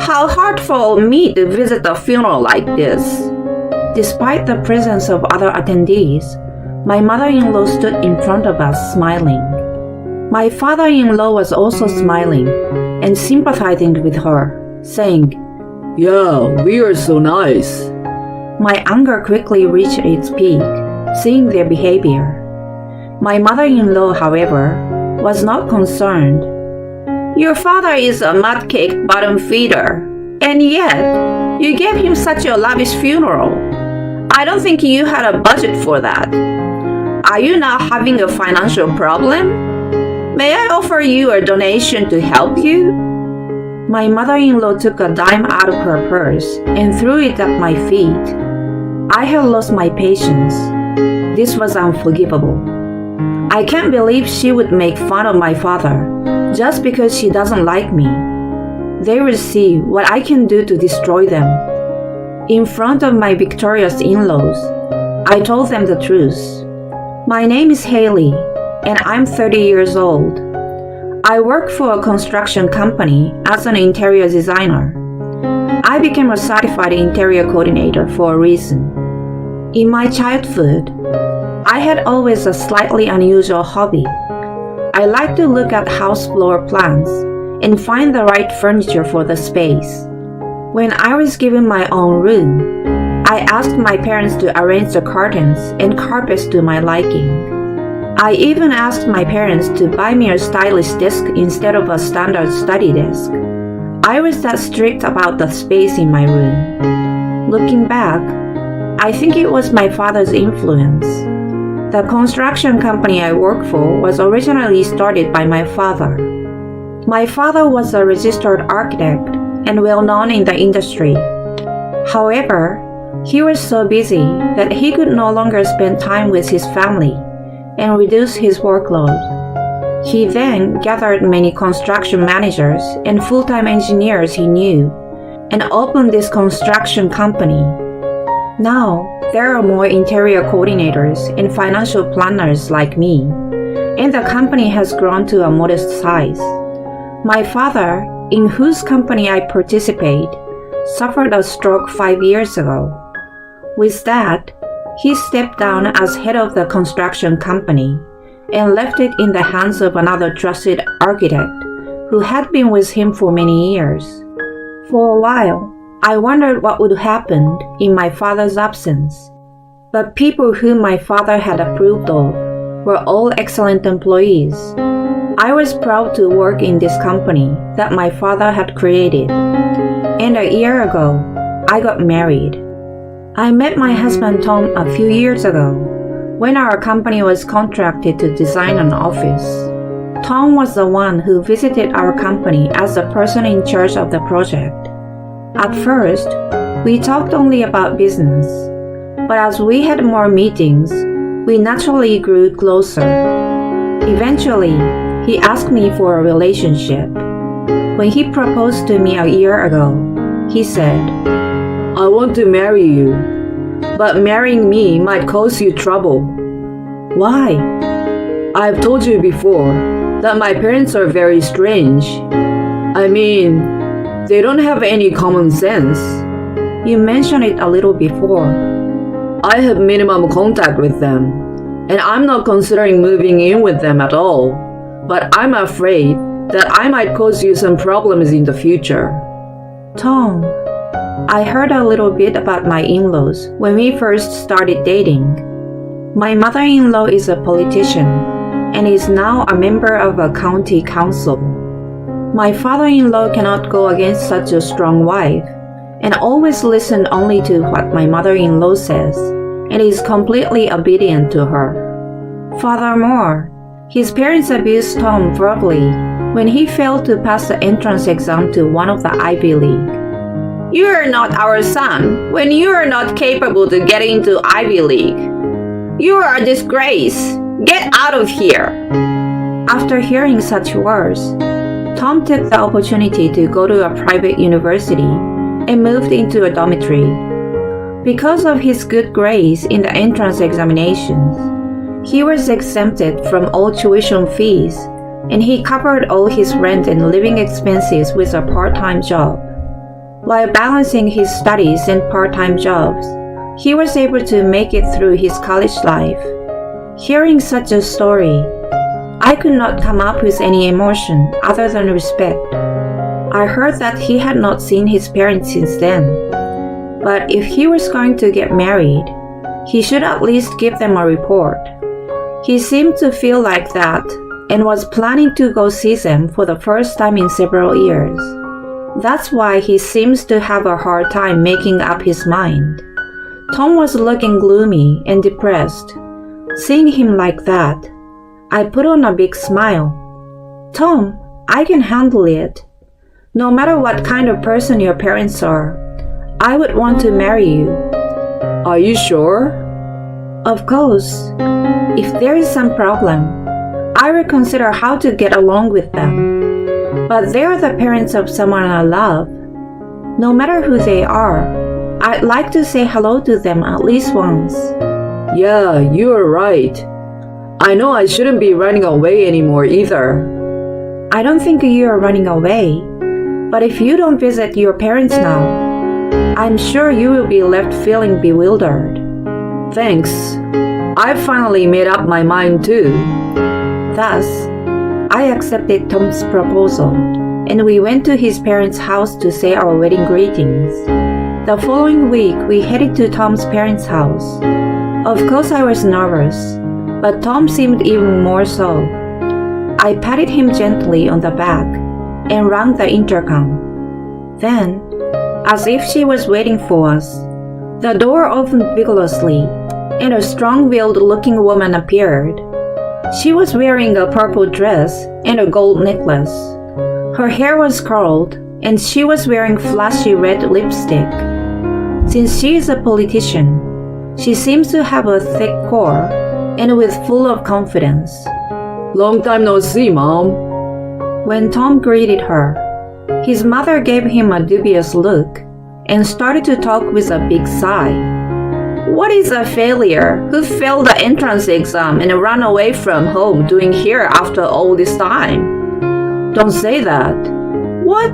How heartful of me to visit a funeral like this. Despite the presence of other attendees, my mother-in-law stood in front of us smiling. My father-in-law was also smiling and sympathizing with her, saying, "Yeah, we are so nice." My anger quickly reached its peak, seeing their behavior. My mother-in-law, however, was not concerned. "Your father is a mud-cake bottom feeder, and yet you gave him such a lavish funeral. I don't think you had a budget for that. Are you now having a financial problem? May I offer you a donation to help you?" My mother-in-law took a dime out of her purse and threw it at my feet. I had lost my patience. This was unforgivable. I can't believe she would make fun of my father just because she doesn't like me. They will see what I can do to destroy them. In front of my victorious in-laws, I told them the truth. My name is Haley, and I'm 30 years old. I work for a construction company as an interior designer. I became a certified interior coordinator for a reason. In my childhood, I had always a slightly unusual hobby. I like to look at house floor plans and find the right furniture for the space. When I was given my own room, I asked my parents to arrange the curtains and carpets to my liking. I even asked my parents to buy me a stylish desk instead of a standard study desk. I was that strict about the space in my room. Looking back, I think it was my father's influence. The construction company I work for was originally started by my father. My father was a registered architect and well known in the industry. However, he was so busy that he could no longer spend time with his family and reduce his workload. He then gathered many construction managers and full-time engineers he knew and opened this construction company. Now, there are more interior coordinators and financial planners like me, and the company has grown to a modest size. My father, in whose company I participate, suffered a stroke 5 years ago. With that, he stepped down as head of the construction company and left it in the hands of another trusted architect who had been with him for many years. For a while, I wondered what would happen in my father's absence. But people whom my father had approved of were all excellent employees. I was proud to work in this company that my father had created. And a year ago, I got married. I met my husband Tom a few years ago when our company was contracted to design an office. Tom was the one who visited our company as the person in charge of the project. At first, we talked only about business, but as we had more meetings, we naturally grew closer. Eventually, he asked me for a relationship. When he proposed to me a year ago, he said, "I want to marry you, but marrying me might cause you trouble." "Why?" "I've told you before that my parents are very strange. I mean, they don't have any common sense." "You mentioned it a little before." "I have minimum contact with them, and I'm not considering moving in with them at all, but I'm afraid that I might cause you some problems in the future." "Tom, I heard a little bit about my in-laws when we first started dating. My mother-in-law is a politician and is now a member of a county council. My father-in-law cannot go against such a strong wife and always listens only to what my mother-in-law says and is completely obedient to her. Furthermore, his parents abused Tom verbally when he failed to pass the entrance exam to one of the Ivy League. "You are not our son when you are not capable to get into Ivy League. You are a disgrace. Get out of here." After hearing such words, Tom took the opportunity to go to a private university and moved into a dormitory. Because of his good grades in the entrance examinations, he was exempted from all tuition fees, and he covered all his rent and living expenses with a part-time job. While balancing his studies and part-time jobs, he was able to make it through his college life. Hearing such a story, I could not come up with any emotion other than respect. I heard that he had not seen his parents since then. But if he was going to get married, he should at least give them a report. He seemed to feel like that and was planning to go see them for the first time in several years. That's why he seems to have a hard time making up his mind. Tom was looking gloomy and depressed. Seeing him like that, I put on a big smile. Tom, I can handle it. No matter what kind of person your parents are, I would want to marry you. Are you sure? Of course. If there is some problem, I will consider how to get along with them. But they are the parents of someone I love. No matter who they are, I'd like to say hello to them at least once. Yeah, you are right. I know I shouldn't be running away anymore either. I don't think you are running away. But if you don't visit your parents now, I'm sure you will be left feeling bewildered. Thanks. I finally made up my mind too. Thus, I accepted Tom's proposal, and we went to his parents' house to say our wedding greetings. The following week, we headed to Tom's parents' house. Of course, I was nervous, but Tom seemed even more so. I patted him gently on the back and rang the intercom. Then, as if she was waiting for us, the door opened vigorously, and a strong-willed-looking woman appeared. She was wearing a purple dress and a gold necklace. Her hair was curled, and she was wearing flashy red lipstick. Since she is a politician, she seems to have a thick core and with full of confidence. Long time no see, Mom. When Tom greeted her, his mother gave him a dubious look and started to talk with a big sigh. What is a failure who failed the entrance exam and ran away from home doing here after all this time? Don't say that. What?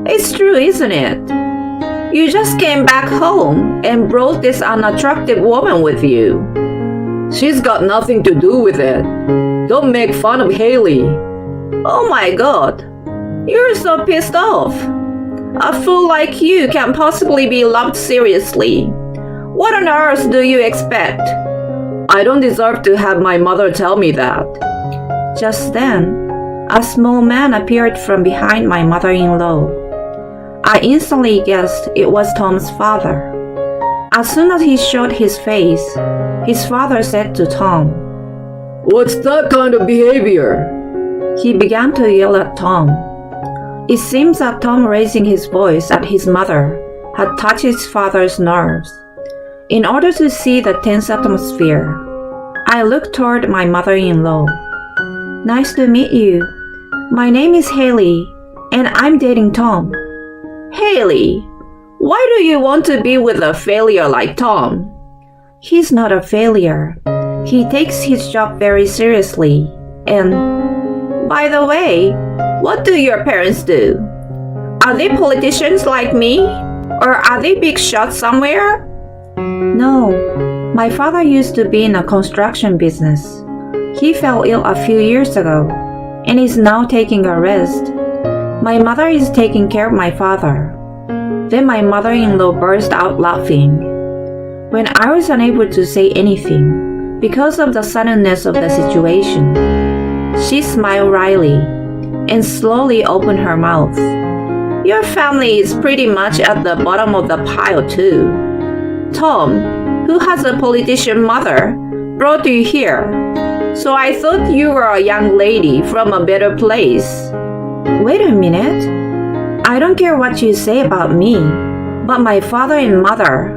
It's true, isn't it? You just came back home and brought this unattractive woman with you. She's got nothing to do with it. Don't make fun of Haley. Oh my god. You're so pissed off. A fool like you can't possibly be loved seriously. What on earth do you expect? I don't deserve to have my mother tell me that. Just then, a small man appeared from behind my mother-in-law. I instantly guessed it was Tom's father. As soon as he showed his face, his father said to Tom, "What's that kind of behavior?" He began to yell at Tom. It seems that Tom raising his voice at his mother had touched his father's nerves. In order to see the tense atmosphere, I looked toward my mother-in-law. Nice to meet you. My name is Haley, and I'm dating Tom. Haley, why do you want to be with a failure like Tom? He's not a failure. He takes his job very seriously. And, by the way, what do your parents do? Are they politicians like me? Or are they big shots somewhere? No, my father used to be in a construction business. He fell ill a few years ago and is now taking a rest. My mother is taking care of my father. Then my mother-in-law burst out laughing. When I was unable to say anything because of the suddenness of the situation, she smiled wryly and slowly opened her mouth. Your family is pretty much at the bottom of the pile too. Tom, who has a politician mother, brought you here. So I thought you were a young lady from a better place. Wait a minute. I don't care what you say about me, but my father and mother.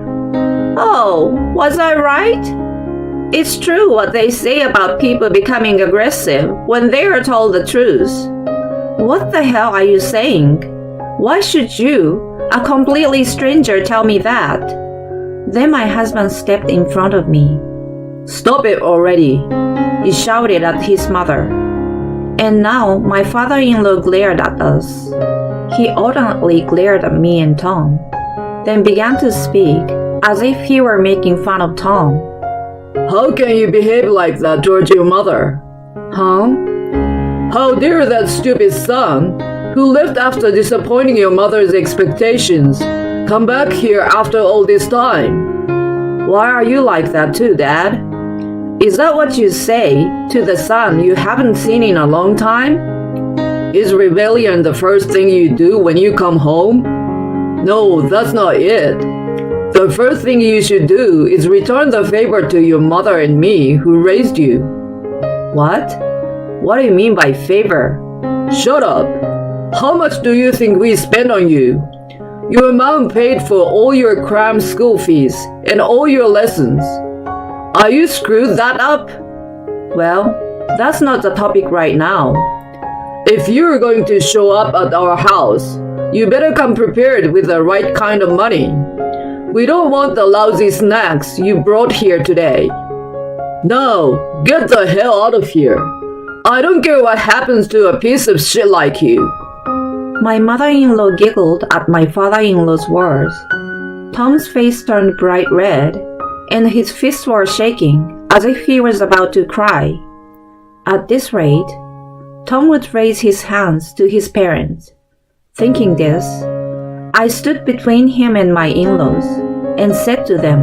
Oh, was I right? It's true what they say about people becoming aggressive when they are told the truth. What the hell are you saying? Why should you, a completely stranger, tell me that? Then my husband stepped in front of me. Stop it already, he shouted at his mother. And now my father-in-law glared at us. He alternately glared at me and Tom, then began to speak as if he were making fun of Tom. How can you behave like that towards your mother? Huh? How dare that stupid son, who left after disappointing your mother's expectations, come back here after all this time? Why are you like that too, Dad? Is that what you say to the son you haven't seen in a long time? Is rebellion the first thing you do when you come home? No, that's not it. The first thing you should do is return the favor to your mother and me who raised you. What? What do you mean by favor? Shut up. How much do you think we spend on you? Your mom paid for all your cram school fees and all your lessons. Are you screwed that up? Well, that's not the topic right now. If you're going to show up at our house, you better come prepared with the right kind of money. We don't want the lousy snacks you brought here today. No, get the hell out of here. I don't care what happens to a piece of shit like you. My mother-in-law giggled at my father-in-law's words. Tom's face turned bright red, and his fists were shaking as if he was about to cry. At this rate, Tom would raise his hands to his parents. Thinking this, I stood between him and my in-laws and said to them,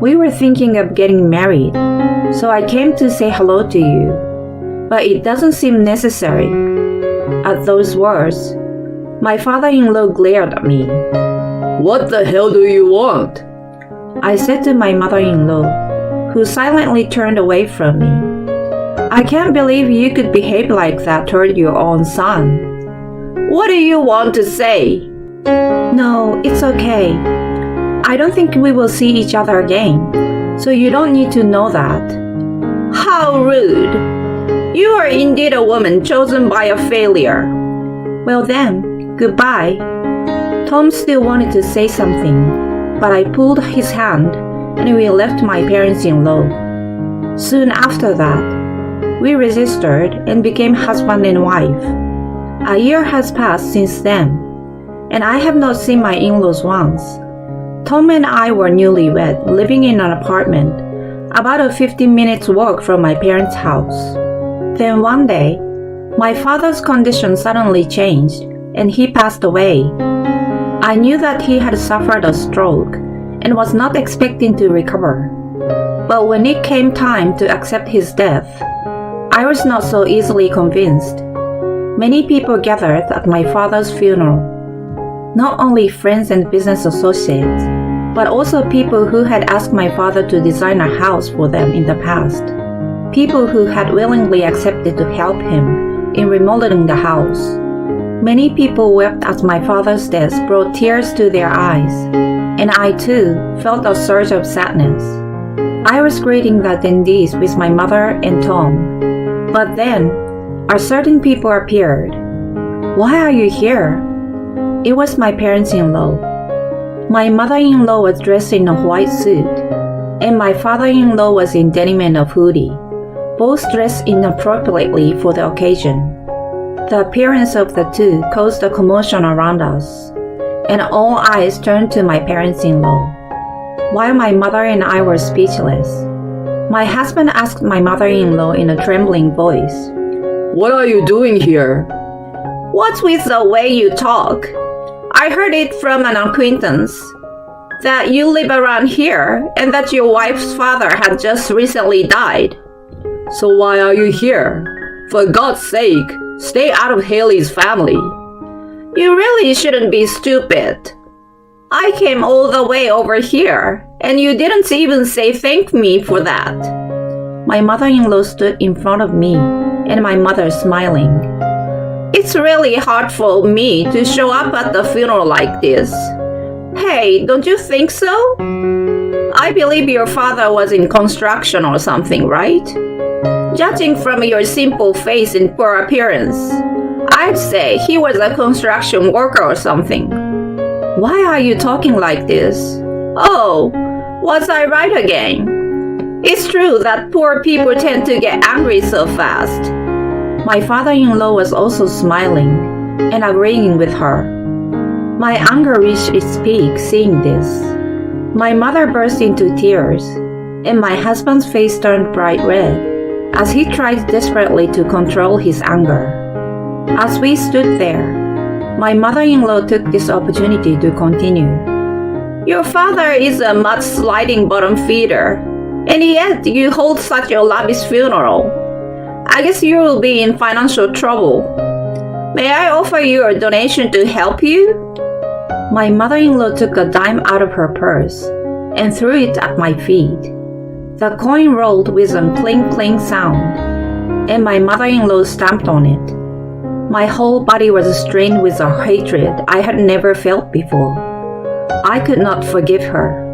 "We were thinking of getting married, so I came to say hello to you, but it doesn't seem necessary." At those words, my father-in-law glared at me. What the hell do you want? I said to my mother-in-law, who silently turned away from me. I can't believe you could behave like that toward your own son. What do you want to say? No, it's okay. I don't think we will see each other again, so you don't need to know that. How rude. You are indeed a woman chosen by a failure. Well then, goodbye. Tom still wanted to say something, but I pulled his hand and we left my parents-in-law. Soon after that, we registered and became husband and wife. A year has passed since then, and I have not seen my in-laws once. Tom and I were newlywed, living in an apartment, about a 15-minute walk from my parents' house. Then one day, my father's condition suddenly changed, and he passed away. I knew that he had suffered a stroke and was not expecting to recover. But when it came time to accept his death, I was not so easily convinced. Many people gathered at my father's funeral. Not only friends and business associates, but also people who had asked my father to design a house for them in the past. People who had willingly accepted to help him in remodeling the house. Many people wept as my father's death brought tears to their eyes, and I too felt a surge of sadness. I was greeting the attendees with my mother and Tom, but then a certain people appeared. Why are you here? It was my parents-in-law. My mother-in-law was dressed in a white suit, and my father-in-law was in denim and a hoodie, both dressed inappropriately for the occasion. The appearance of the two caused a commotion around us, and all eyes turned to my parents-in-law. While my mother and I were speechless, my husband asked my mother-in-law in a trembling voice, What are you doing here? What's with the way you talk? I heard it from an acquaintance that you live around here and that your wife's father had just recently died. So why are you here? For God's sake, stay out of Haley's family. You really shouldn't be stupid. I came all the way over here, and you didn't even say thank me for that. My mother-in-law stood in front of me, and my mother smiling. It's really hard for me to show up at the funeral like this. Hey, don't you think so? I believe your father was in construction or something, right? Judging from your simple face and poor appearance, I'd say he was a construction worker or something. Why are you talking like this? Oh, was I right again? It's true that poor people tend to get angry so fast. My father-in-law was also smiling, and agreeing with her. My anger reached its peak seeing this. My mother burst into tears, and my husband's face turned bright red as he tried desperately to control his anger. As we stood there, my mother-in-law took this opportunity to continue. Your father is a mud-sliding bottom feeder, and yet you hold such a lavish funeral. I guess you will be in financial trouble. May I offer you a donation to help you? My mother-in-law took a dime out of her purse and threw it at my feet. The coin rolled with a clink-clink sound, and my mother-in-law stamped on it. My whole body was strained with a hatred I had never felt before. I could not forgive her.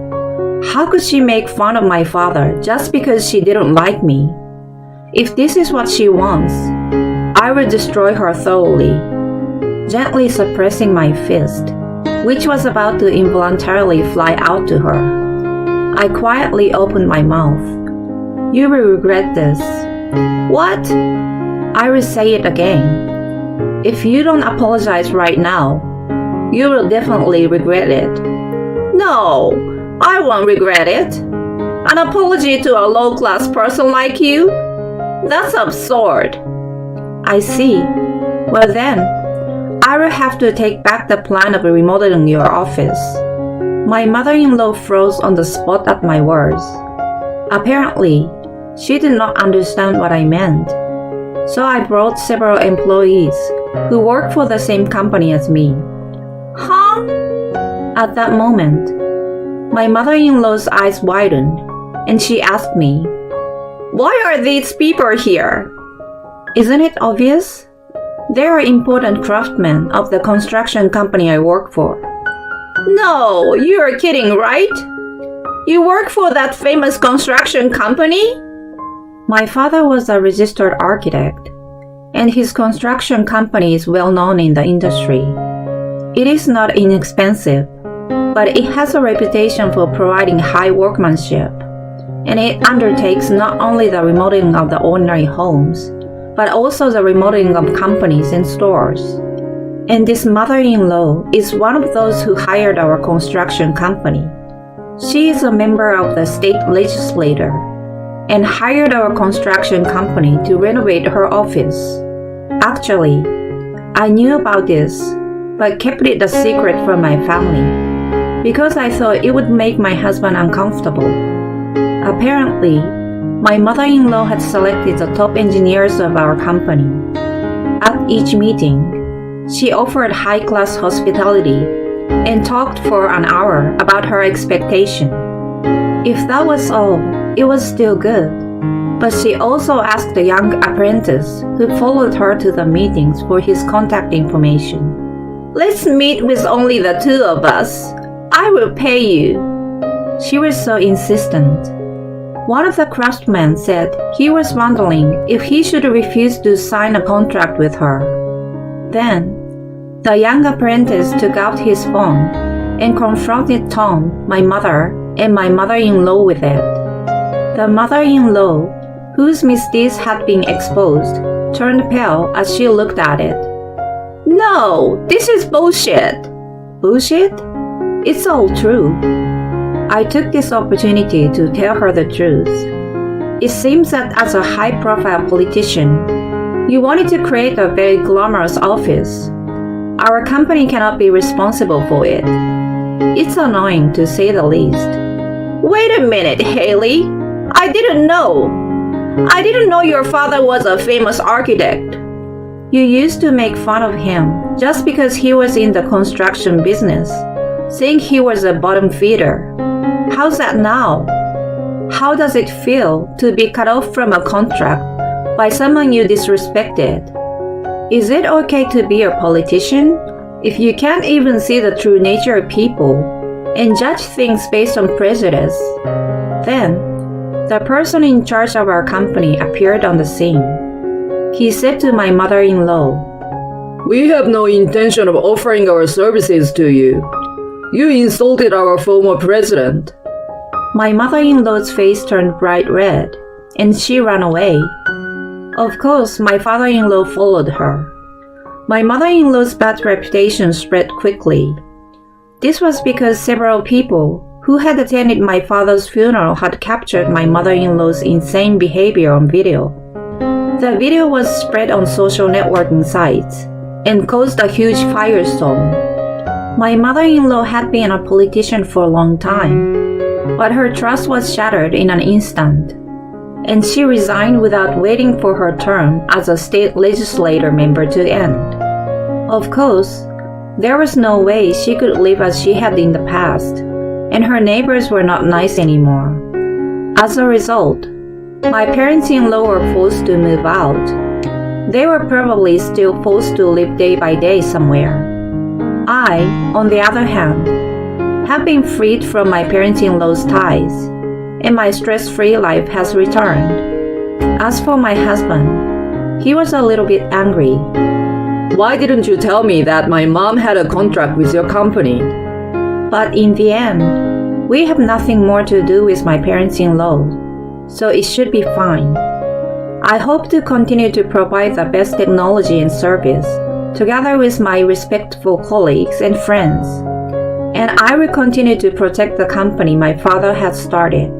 How could she make fun of my father just because she didn't like me? If this is what she wants, I will destroy her thoroughly. Gently suppressing my fist, which was about to involuntarily fly out to her, I quietly opened my mouth. You will regret this. What? I will say it again. If you don't apologize right now, you will definitely regret it. No, I won't regret it. An apology to a low-class person like you? That's absurd. I see. Well then, I will have to take back the plan of remodeling your office. My mother-in-law froze on the spot at my words. Apparently, she did not understand what I meant. So I brought several employees who work for the same company as me. Huh? At that moment, my mother-in-law's eyes widened and she asked me, Why are these people here? Isn't it obvious? They are important craftsmen of the construction company I work for. No, you are kidding, right? You work for that famous construction company? My father was a registered architect, and his construction company is well known in the industry. It is not inexpensive, but it has a reputation for providing high workmanship, and it undertakes not only the remodeling of the ordinary homes, but also the remodeling of companies and stores. And this mother-in-law is one of those who hired our construction company. She is a member of the state legislature and hired our construction company to renovate her office. Actually, I knew about this, but kept it a secret from my family because I thought it would make my husband uncomfortable. Apparently, my mother-in-law had selected the top engineers of our company. At each meeting, she offered high-class hospitality and talked for an hour about her expectation. If that was all, it was still good. But she also asked the young apprentice who followed her to the meetings for his contact information. Let's meet with only the two of us. I will pay you. She was so insistent. One of the craftsmen said he was wondering if he should refuse to sign a contract with her. Then, the young apprentice took out his phone and confronted Tom, my mother, and my mother-in-law with it. The mother-in-law, whose misdeeds had been exposed, turned pale as she looked at it. No, this is bullshit. Bullshit? It's all true. I took this opportunity to tell her the truth. It seems that as a high-profile politician, you wanted to create a very glamorous office. Our company cannot be responsible for it. It's annoying to say the least. Wait a minute, Haley. I didn't know. I didn't know your father was a famous architect. You used to make fun of him just because he was in the construction business, saying he was a bottom feeder. How's that now? How does it feel to be cut off from a contract by someone you disrespected? Is it okay to be a politician if you can't even see the true nature of people and judge things based on prejudice? Then, the person in charge of our company appeared on the scene. He said to my mother-in-law, "We have no intention of offering our services to you. You insulted our former president." My mother-in-law's face turned bright red, and she ran away. Of course, my father-in-law followed her. My mother-in-law's bad reputation spread quickly. This was because several people who had attended my father's funeral had captured my mother-in-law's insane behavior on video. The video was spread on social networking sites and caused a huge firestorm. My mother-in-law had been a politician for a long time, but her trust was shattered in an instant, and she resigned without waiting for her term as a state legislature member to end. Of course, there was no way she could live as she had in the past, and her neighbors were not nice anymore. As a result, my parents-in-law were forced to move out. They were probably still forced to live day by day somewhere. I, on the other hand, have been freed from my parents-in-law's ties, and my stress-free life has returned. As for my husband, he was a little bit angry. Why didn't you tell me that my mom had a contract with your company? But in the end, we have nothing more to do with my parents-in-law, so it should be fine. I hope to continue to provide the best technology and service, together with my respectful colleagues and friends, and I will continue to protect the company my father has started.